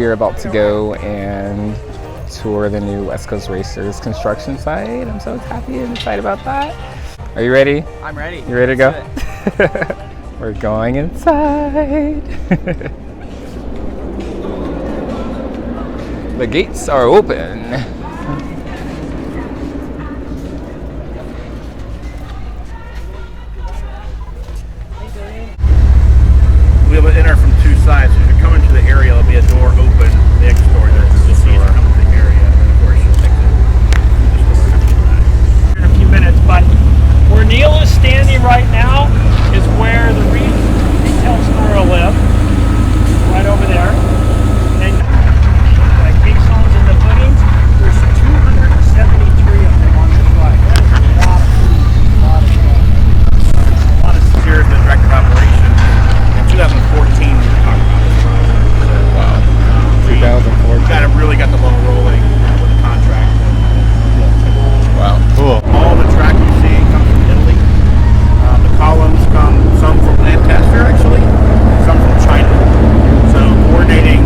We are about to go and tour the new West Coast Racers construction site. I'm so happy and excited about that. Are you ready? I'm ready. You ready to go? We're going inside. The gates are open. We'll be able to enter from two sides. So as you come into the area, there'll be a door open, the exit door there. You'll see as you come into the area, and of course you'll exit In a few minutes, but where Neil is standing right now is where the retail store will live, right over there. And the caissons and the footings, there's 273 of them on this ride. That is a lot of stuff. a lot of years the director of operations. In 2014, we were talking about this project. Wow. We 2014. really got the ball rolling with the contract. Wow. Cool. All the track you see comes from Italy. The columns come some from Lancaster, actually, some from China. So coordinating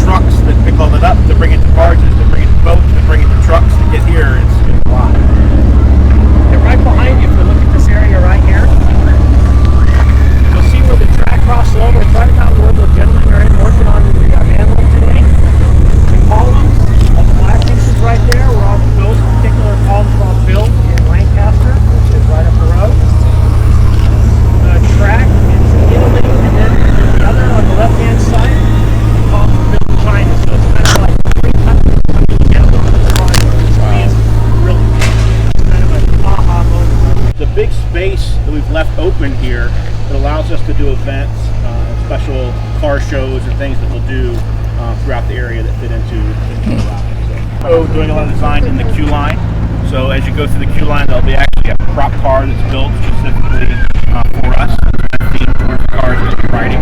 trucks that pick all that up to bring it to barges, to bring it to boats, to bring it to trucks to get here, it's a lot. And right behind you, if you look at this area right here, you'll see where the track crosses over. It's right about where the gentlemen are in working on the manhole today. The columns, all the black pieces right there, where all those particular columns were all built in Lancaster, which is right up the road. The track is Italy, and then the other on the left-hand side, the columns were built in China. So it's kind of like three countries coming together on this project. It's really kind of an aha moment. The big space that we've left open here that allows us to do events, special car shows and things that we'll do throughout the area that fit into the route. So doing a lot of design in the queue line. So as you go through the queue line, there'll be actually a prop car that's built specifically for us, themed towards the cars that you're riding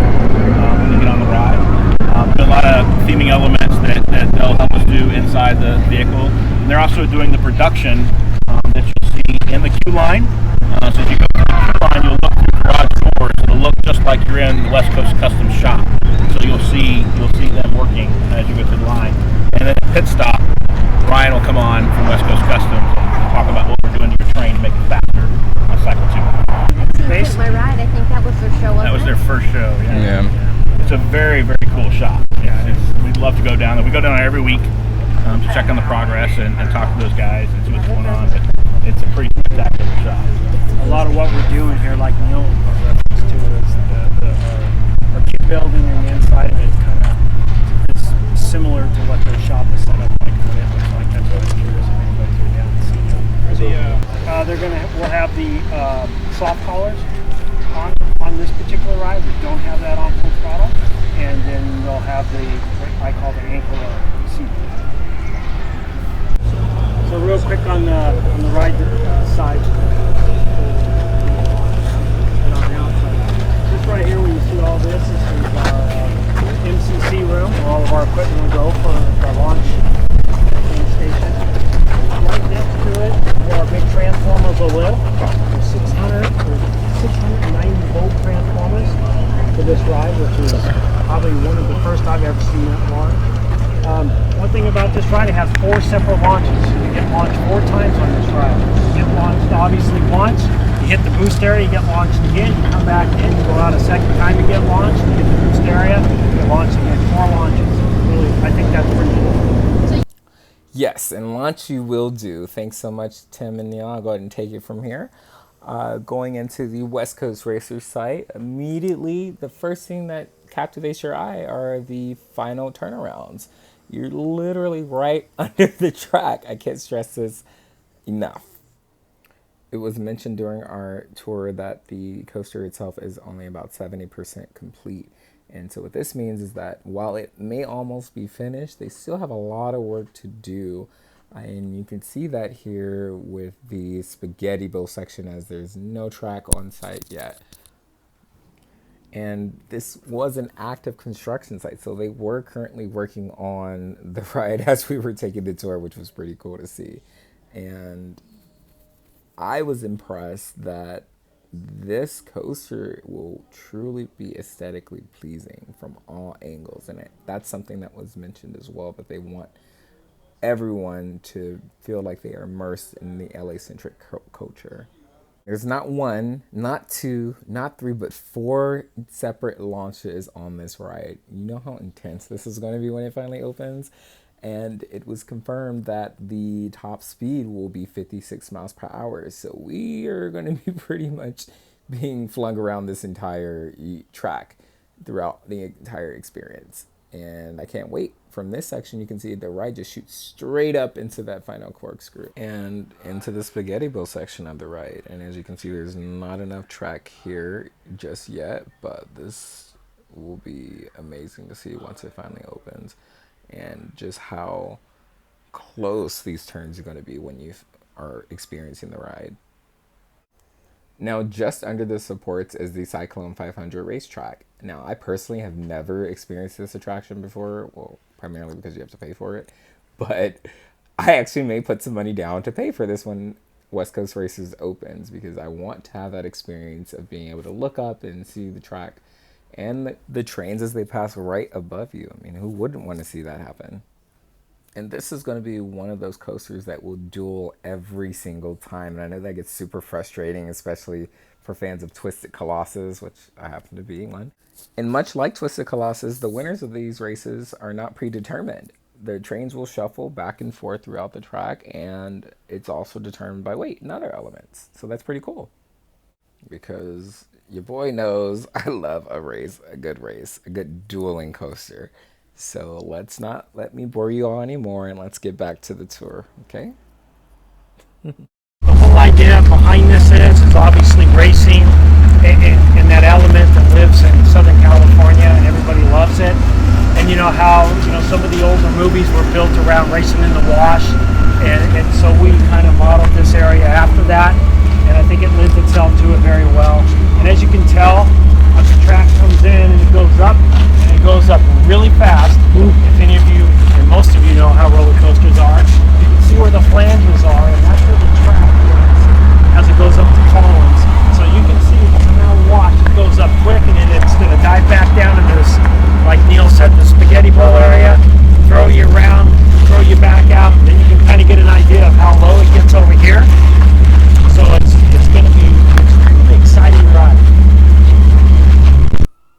when you get on the ride. A lot of theming elements that they'll help us do inside the vehicle. And they're also doing the production that you'll see in the queue line. So as you go through the queue line, you'll look through garage doors. It'll look just like you're in the West Coast Customs shop. So you'll see them working as you go through the line. And then at pit stop, Ryan will come on from West Coast Customs and talk about what we're doing to your train to make it faster on cycle 2. That's my ride. I think that was their show. That was their first show. Yeah. It's a very, very cool shop. We'd love to go down there. We go down there every week to check on the progress and talk to those guys and see what's going on. But it's a pretty spectacular shop. A lot of what we're doing here, like Neil referenced to, is our queue building and the inside of it kind of is similar to what their shop is set up like, what it looks like. That's what I'm curious if anybody's been down and seen it. We'll have the soft collars on this particular ride. We don't have that on full throttle, and then they'll have what I call the ankle seat. So real quick on the ride side. This right here, where you see all this is our MCC room, where all of our equipment will go for the launch station. Right next to it, where our big transformers will live. There's 690 volt transformers for this ride, which is probably one of the first I've ever seen that launch. One thing about this ride, it has 4 separate launches. You get launched 4 times on this ride. You get launched obviously once, you hit the boost area, you get launched again, you come back in, you go out a second time, you get launched, you hit the boost area, you get launched again. 4 launches. Really, I think that's pretty cool. Yes, and launch you will do. Thanks so much, Tim and Neil. I'll go ahead and take it from here. Going into the West Coast Racers site, immediately the first thing that captivates your eye are the final turnarounds. You're literally right under the track. I can't stress this enough. It was mentioned during our tour that the coaster itself is only about 70% complete. And so what this means is that while it may almost be finished, they still have a lot of work to do. And you can see that here with the spaghetti bowl section, as there's no track on site yet. And this was an active construction site, so they were currently working on the ride as we were taking the tour, which was pretty cool to see. And I was impressed that this coaster will truly be aesthetically pleasing from all angles. And that's something that was mentioned as well, that they want everyone to feel like they are immersed in the LA centric culture. There's not one, not two, not three, but four separate launches on this ride. You know how intense this is going to be when it finally opens? And it was confirmed that the top speed will be 56 miles per hour. So we are going to be pretty much being flung around this entire track throughout the entire experience. And I can't wait. From this section, you can see the ride just shoots straight up into that final corkscrew and into the Spaghetti Bowl section of the ride. And as you can see, there's not enough track here just yet, but this will be amazing to see once it finally opens, and just how close these turns are going to be when you are experiencing the ride. Now, just under the supports is the Cyclone 500 racetrack. Now, I personally have never experienced this attraction before, well, primarily because you have to pay for it, but I actually may put some money down to pay for this when West Coast Racers opens, because I want to have that experience of being able to look up and see the track and the trains as they pass right above you. I mean, who wouldn't want to see that happen? And this is going to be one of those coasters that will duel every single time. And I know that gets super frustrating, especially for fans of Twisted Colossus, which I happen to be one. And much like Twisted Colossus, the winners of these races are not predetermined. The trains will shuffle back and forth throughout the track, and it's also determined by weight and other elements. So that's pretty cool, because your boy knows I love a good dueling coaster. So let me bore you all anymore, and let's get back to the tour, okay? The whole idea behind this is obviously racing and that element that lives in Southern California, and everybody loves it. And you know how some of the older movies were built around racing in the wash, and so we kind of modeled this area after that, and I think it lends itself to it very well. And as you can tell, as the track comes in and it goes up, really fast. If any of you, and most of you, know how roller coasters are, you can see where the flanges are, and that's where the track is as it goes up the columns. So you can see, now watch, it goes up quick, and then it's going to dive back down into this, like Neil said, the Spaghetti Bowl area, throw you around, throw you back out, and then you can kind of get an idea of how low it gets over here. So it's going to be an extremely exciting ride.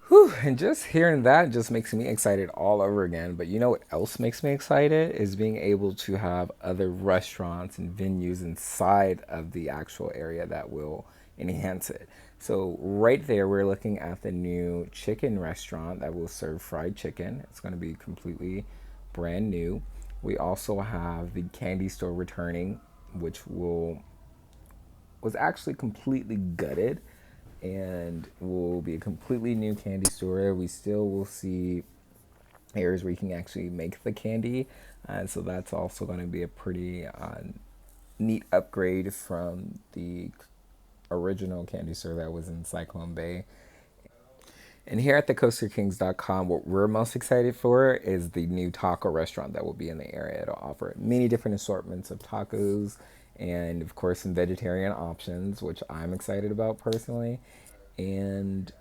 Whew, and just hearing that just makes me excited all over again. But you know what else makes me excited is being able to have other restaurants and venues inside of the actual area that will enhance it. So right there, we're looking at the new chicken restaurant that will serve fried chicken. It's going to be completely brand new. We also have the candy store returning, which was actually completely gutted, and will be a completely new candy store. We still will see areas where you can actually make the candy, so that's also going to be a pretty neat upgrade from the original candy store that was in Cyclone Bay. And here at thecoasterkings.com, what we're most excited for is the new taco restaurant that will be in the area. It'll offer many different assortments of tacos, and of course some vegetarian options, which I'm excited about personally. And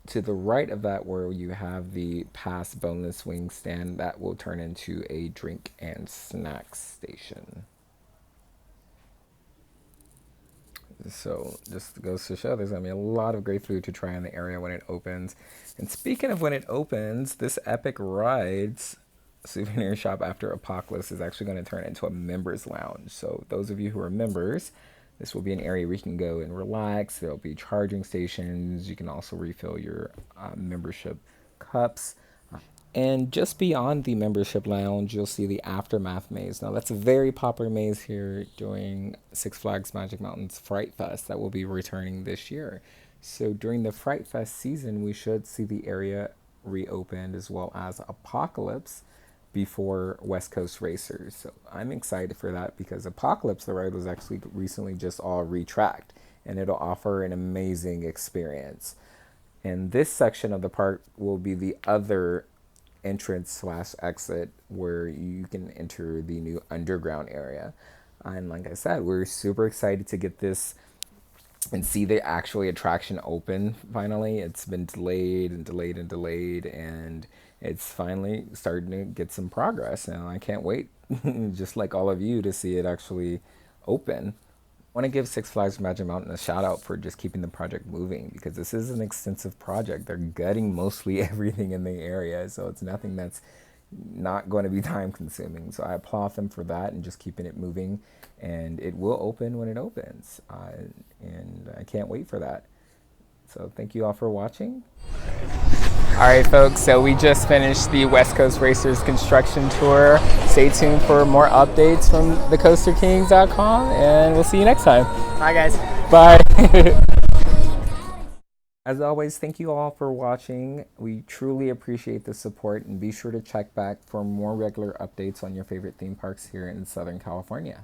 to the right of that, where you have the past boneless wing stand, that will turn into a drink and snack station. So just goes to show there's going to be a lot of great food to try in the area when it opens. And speaking of when it opens, this Epic Rides souvenir shop after Apocalypse is actually going to turn into a members lounge. So those of you who are members, this will be an area where you can go and relax. There'll be charging stations. You can also refill your membership cups. And just beyond the membership lounge, you'll see the Aftermath Maze. Now, that's a very popular maze here during Six Flags Magic Mountain's Fright Fest that will be returning this year. So during the Fright Fest season, we should see the area reopened, as well as Apocalypse before West Coast Racers. So I'm excited for that, because Apocalypse, the ride, was actually recently just all retracked, and it'll offer an amazing experience. And this section of the park will be the other entrance / exit where you can enter the new underground area. And like I said, we're super excited to get this and see the actual attraction open finally. It's been delayed and delayed and delayed, and it's finally starting to get some progress, and I can't wait, just like all of you, to see it actually open. I want to give Six Flags Magic Mountain a shout out for just keeping the project moving, because this is an extensive project. They're gutting mostly everything in the area, so it's nothing that's not going to be time consuming. So I applaud them for that and just keeping it moving, and it will open when it opens. And I can't wait for that. So thank you all for watching. All right, folks, so we just finished the West Coast Racers construction tour. Stay tuned for more updates from thecoasterkings.com, and we'll see you next time. Bye, guys. Bye. As always, thank you all for watching. We truly appreciate the support, and be sure to check back for more regular updates on your favorite theme parks here in Southern California.